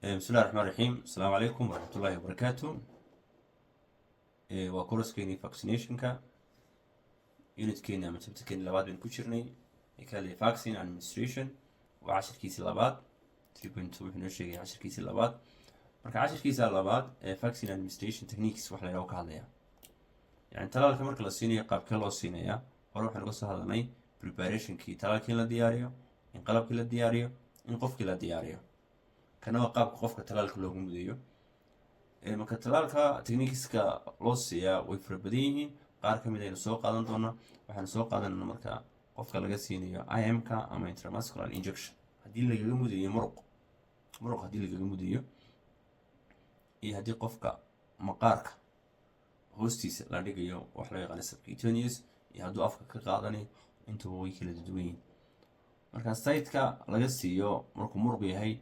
بسم الله الرحمن الرحيم. السلام عليكم ورحمة الله وبركاته. وكورسكيني فاكسينيشنكا يونتكيني ama chapterkeeni labaad baynu ku jirnay kale vaccine administration waa cashirkiisii labaad 3.2 wuxuu noo sheegay cashirkiisii labaad marka cashirkiisa labaad ee vaccine administration techniques wax la yiraahdo ka hadlaya yani talaalka marka la siinayo qaabkee loo siinayaa hore waxaan uga soo hadalnay preparationkii talaalkii la diyaariyo in qalabkii la diyaariyo in qofkii la diyaariyo kana waa qaabka qofka talaalka loogu mudeeyo marka talaalka techniqueska loo siiyaa way fara badan yihiin qaar ka mid aynu soo qaadan doonaa waxaan soo qaadanayna marka qofka laga siinayo IM-ka ama intramuscular injection haddii lagaga mudayo muruq haddii lagaga mudayo iyo haddii qofka maqaarka hoostiisa la dhigayo wax loo yaqaan subcutaneous iyo hadduu afka ka qaadanayo intuba way kala duwan yihiin marka site-ka laga siiyo markuu muruq yahay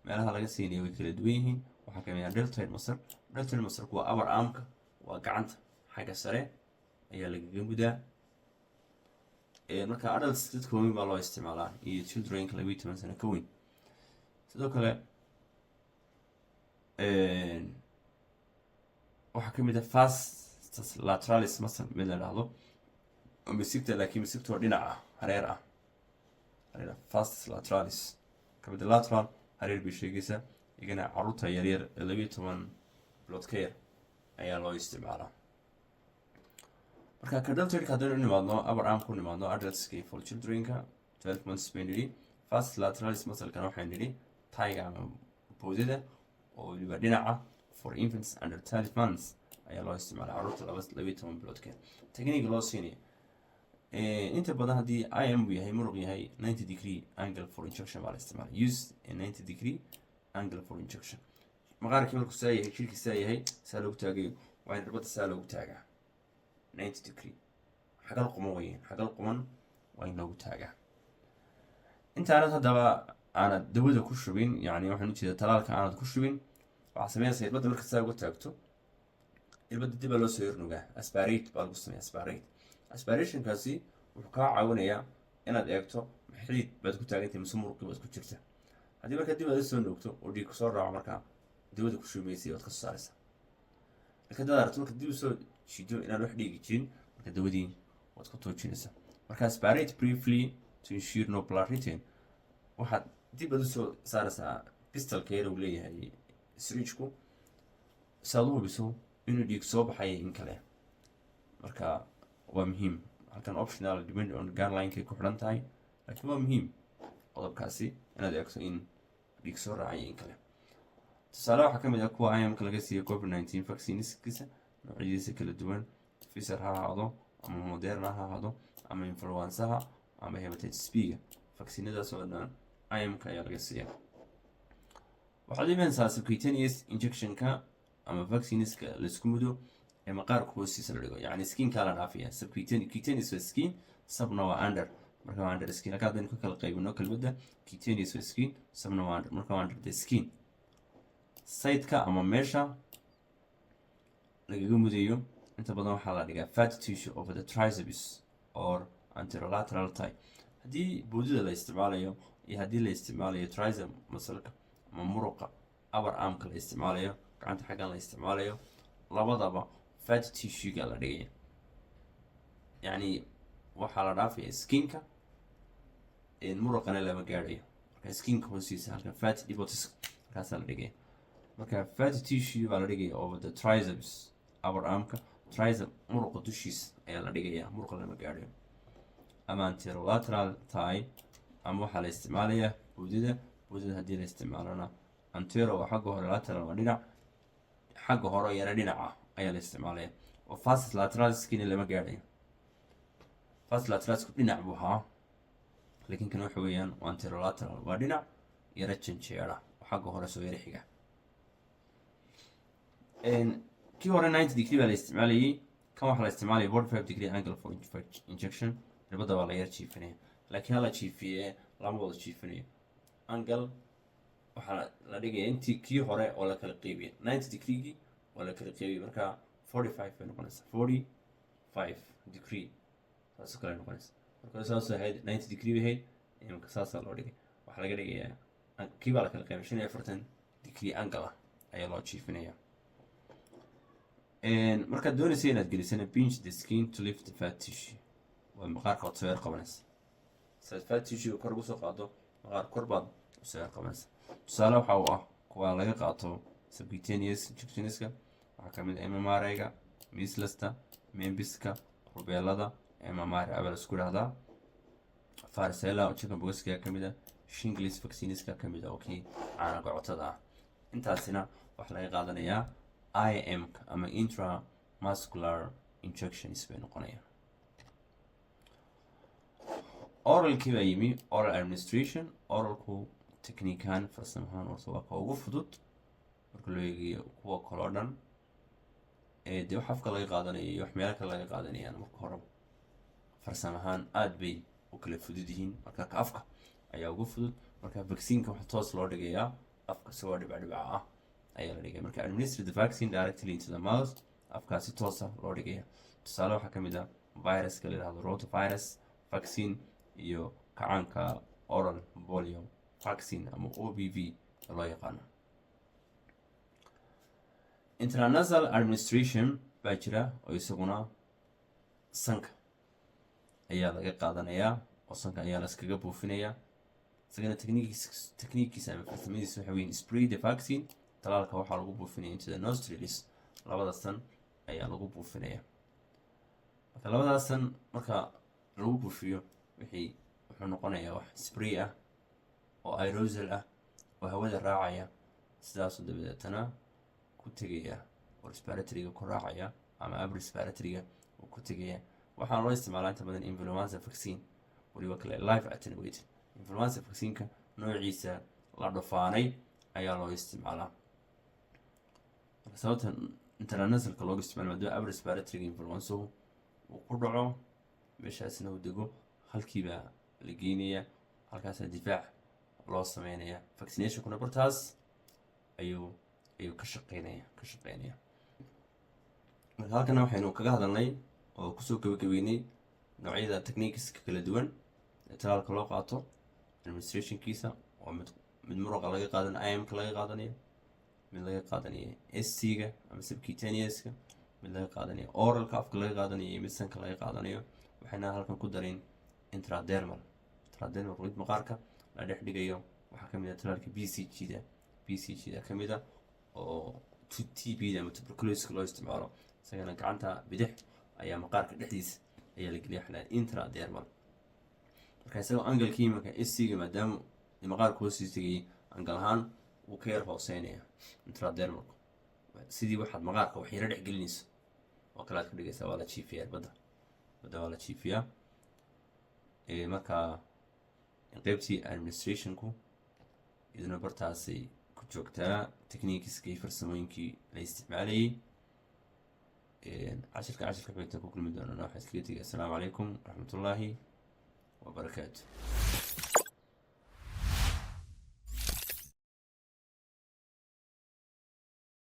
meelaha laga siinayo way kala duwan yihiin waxaa ka mid ah deltoid muscle waa upper arm-ka waa gacanta xagga sare ayaa lagaga mudaa marka adults dadka waaweyn baa loo isticmaalaa iyo childrenka 12 sano ka weyn sidoo kale waxaa ka mid ah vastus lateralis muscle mid la dhahdo misigta laakiin misigta waa dhinaca hareer ah vastus lateralis ka mid lateral hareer bay sheegaysaa igana caruurta yaryar ee 12 bilood ka yar ayaa loo isticmaalaa marka ka deltoidka haddaynu nimaadno upper arm ku nimaadno adultska iyo for childrenka 12 months bay nidhi vastus lateralis muscle-kana waxaan nidhi tayga ama boodada oo weliba dhinaca for infants under 12 months ayaa loo isticmaalaa caruurta 12 bilood ka yar technique loo siinaya inta badan haddii IM uu yahay muruq yahay 90 degree angle for injection baa la isticmaalaa use a 90 degree angle for injection maqaarkii markuu saa yahay jirkii saa yahay saa loogu taagayo waa in irbadda saa loogu taagaa 90 degree xagal quman weeyaan xagal quman waa in loogu taagaa intaanad haddaba aanad dawada ku shubin yani waxaan ujeedaa talaalka aanad ku shubin waxaa sameynaysaa irbadda marka saa uga taagto irbadda dib baa loo soo yarnugaa aspirate baa lagu sameeya aspirationkaasi wuxuu kaa caawinayaa inaad eegto xidid baad ku taagantay mise muruqii baad ku jirta haddii marka dib aad soo noogto oo dhiig kusoo raaco markaa dawada ku shubaysay waad ka soo saaraysaa marka dad aragto marka dib usoo shido inaan wax dhiigi jirin marka dawadii waad ku toojinaysaa marka aspirate briefly to ensure no blood retain waxaad dib aad usoo saaraysaa pistolka yar uu leeyahay syringe-ku si aad u hubiso inuu dhiig soo baxaya in kale marka waa muhiim halkan optional depend on guideline-kay ku xidhan tahay laakiin waa muhiim qodobkaasi inaad eegto in dhiig soo raacaya in kale tusaale waxaa ka mid ah kuwa IM-ka laga siiyey COVID-19 vaccineskiisa noocyadiisa kala duwan Pfizer ha ahaado ama Moderna ha ahaado ama influenzaha ama hepatitis B-ga vaccinadaas oo dhan IM-ka ayaa laga siiyaa waxaad imanaysaa subcutaneous injection-ka ama vaccineska laisku mudo ee maqaarka hoostiisa la dhigo yani skinka la dhaafiya subcutaneous waa skin subna waa under marka waa under skin halka haddaynu ka kala qaybino kelmadda cutaneous waa skin subna waa under marka waa under the skin site-ka ama meesha lagaga mudayo inta badan waxaa la dhigaa fat tissue over the triceps or anterolateral thigh haddii boodida la isticmaalayo iyo haddii la isticmaalayo tricep muscle-ka ama muruqa upper arm-ka la isticmaalayo gacanta xaggan la isticmaalayo labadaba fat tissue-ga la dhigaya yani waxaa la dhaafaya skinka muruqana lama gaadhayo marka skinka hoostiisa halka fat depots halkaasaa la dhigaya marka fat tissue baa la dhigaya over the triceps upper arm-ka tricep muruqa dushiisa ayaa la dhigaya muruqa lama gaadhayo ama anterolateral thigh ama waxaa la isticmaalayaa boodada haddii la isticmaalana antero waa xagga hore lateral waa dhinac xagga hore yara dhinaca ayaa la isticmaalaya oo vastus lateraliskina lama gaadhayo vastus lateralisku dhinac buu ahaa laakiin kan waxa weeyaan waa anterolateral waa dhinac yara janjeera oo xagga hore soo yara xiga kii hore 90 degree baa la isticmaalayay kan waxaa la isticmaalaya 45 degree angle for injection irbadda waa la yar jiifinaya laakiin hala jiifiye lama wada jiifinayo angle waxaa la dhigaya intii kii hore oo la kala qeybiyay 90 degree-gii oo la kala qeybiyay marka 45 bay noqonaysaa 45 degree saasoo kale noqonaysa marka saasoo ahayd 90 degree bay ahayd imika saasaa loo dhigay waxaa laga dhigayaa kii baa la kala qeybay 45 degree angle ah ayaa loo jiifinaya. markaad doonaysa inaad gelisana pinch the skin to lift the fat tissue, waa maqaarka ood soo yar qabanaysa. sidaad fat tissue kor ugu soo qaado maqaar kor baad usoo yar qabanaysa. tusaale waxa uu ah kuwa laga qaato subcutaneous injectionska, waxaa kamid ah MMR-ga, measlesta, membiska, rubeelada, MMR abaa la isku dhahdaa, varicella chickenpoxka kamid ah, shingles vaccineska kamid ah oo kii caana gocotada ah. intaasina waxaa laga qaadanayaa IM ama intramuscular injections bay noqonayaan. oralkii baa yimi, oral administration. oralku technique-ahaan farsamahaan horta waa ka ugu fudud marka loo eegayo kuwa kale oo dhan. dee wax afka laga qaadanayo iyo wax meelo kale laga qaadanayaan marka hore farsamahaan aad bay u kala fudud yihiin. marka ka afka ayaa ugu fudud. marka vaccine-ka waxa toos loo dhigayaa afka isagoo dhibca ah ayaa la dhigaya. marka administer the vaccine directly into the mouth, afkaasi toosa loo dhigaya. tusaale waxaa kamid ah viruska la yidhahdo rotavirus vaccine iyo kacaanka oral polio vaccine ama OPV loo yaqaano. intranasal administration baa jira oo isaguna sanka ayaa laga qaadanayaa oo sanka ayaa laskaga buufinayaa. isagana technique-kiisa ama farsamadiisa waxa weyn spray the vaccine, talaalka waxaa lagu buufinaya into the nostrils, labada san ayaa lagu buufinaya. marka labadaas san marka lagu buufiyo wuxuu noqonayaa wax spray ah oo aerosol ah oo hawada raacaya, sidaasoo dabadeetana ku tegaya oo respiratory-ga ku raacaya ama upper respiratory-ga uu ku tegaya. waxaa loo isticmaalaa inta badan influenza vaccine, waliba kale live attenuated. influenza vaccine-ka noociisa la dhufaanay ayaa loo isticmaalaa. sababta intranasal-ka looga isticmaalo maadaama upper respiratory-ga influenza uu ku dhaco meeshaasna uu dego, halkiiba la geynaya, halkaasa difaac loo sameynaya. vaccination-kuna bartaas ayuu ka shaqeynaya. marka halkana waxaynu kaga hadalnay oo kusoo gabagabeynay noocyada techniques kala duwan ee talaalka loo qaato. administration-kiisa waa mid muruqa laga qaadanayo, IM-ka laga qaadanayo, mid laga qaadanayo SC-ga ama subcutaneous-ka, mid laga qaadanayo oralka afka laga qaadanayo iyo mid sanka laga qaadanayo. waxayna halkan ku darin intradermal mid maqaarka la dhex dhigayo. waxaa kamid ah talaalka BCG-da kamid ah oo TB-da ama tuberculosis-ka loo isticmaalo. isagana gacanta bidix ayaa maqaarka dhexdiisa ayaa la geliya xalaa intradermal. marka isagoo angalkii imanka SC-ga maadaama maqaarka hoosii tegayay angal ahaan wuu ka yar hooseynaya intradermalku, sidii waxaad maqaarka wax yara dhex gelinayso oo kale aad ka dhigaysaa. waa la jiifiyaa badda waa la jiifiyaa. marka qaybtii administration-ku idina bartaasay ku joogtaa techniques-kii farsamooyinkii la isticmaalayay. cashirka xigta ku kulmi doonana waxaa iskaga tegay. assalaamu calaykum waraxmatullaahi wabarakaatu.